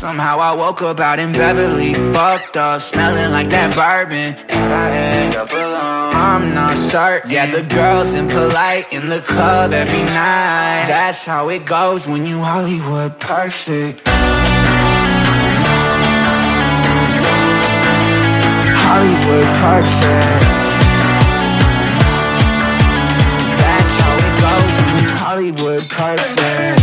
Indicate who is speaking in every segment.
Speaker 1: Somehow I woke up out in Beverly, fucked up, smelling like that bourbon, and I end up alone. I'm not certain. Yeah, the girls impolite in the club every night. That's how it goes when you Hollywood perfect. Hollywood perfect. That's how it goes when you Hollywood perfect.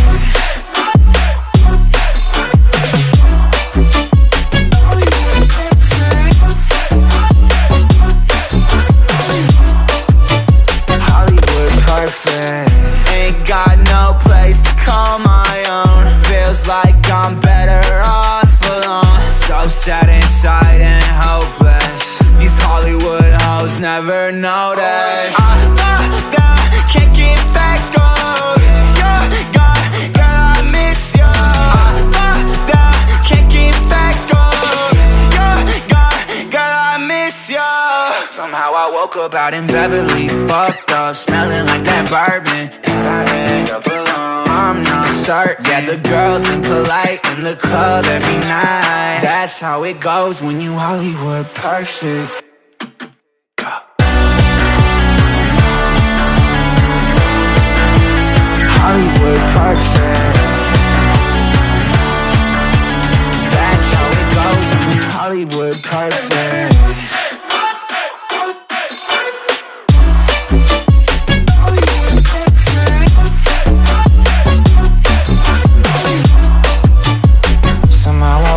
Speaker 1: Ain't got no place to call my own. Feels like I'm better off alone. So sad inside and hopeless. These Hollywood hoes never notice. Can't get back on. You're gone, girl, I miss you. Can't get back on. You're gone, girl, I miss you. Somehow I woke up out in Beverly, fucked up, smelling like that bourbon, and I end up alone. I'm not certain. Yeah, the girls impolite in the club every night. That's how it goes when you Hollywood perfect. Hollywood perfect. That's how it goes when you Hollywood perfect.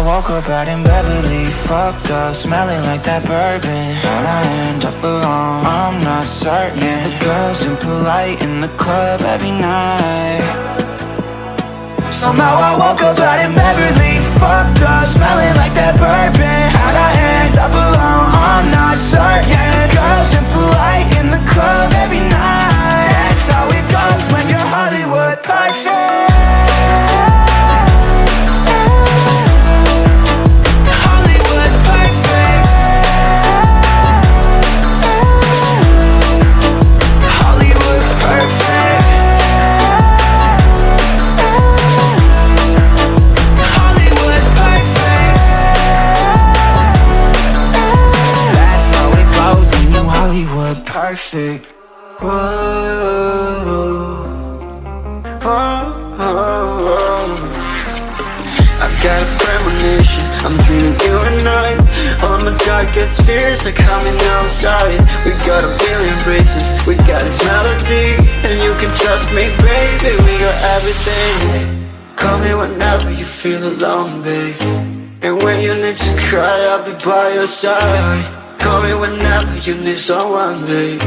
Speaker 1: Woke up out in Beverly, fucked up, smelling like that bourbon, how'd I end up alone? I'm not certain. Yeah, the girls impolite in the club every night. Somehow I woke up out in Beverly, fucked up, smelling like that bourbon, how'd I end up alone? I'm not certain. Yeah, the girls impolite in the club every night. That's how it goes when you're Hollywood perfect. Perfect. Whoa, I got a premonition, I'm dreaming you and I. All my darkest fears are coming outside. We got a billion races, we got this melody, and you can trust me, baby, we got everything. Call me whenever you feel alone, babe, and when you need to cry, I'll be by your side. Call me whenever you need someone, babe,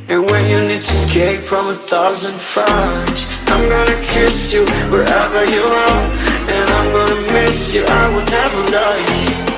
Speaker 1: and when you need to escape from 1,000 fires. I'm gonna kiss you wherever you are, and I'm gonna miss you, I will never lie.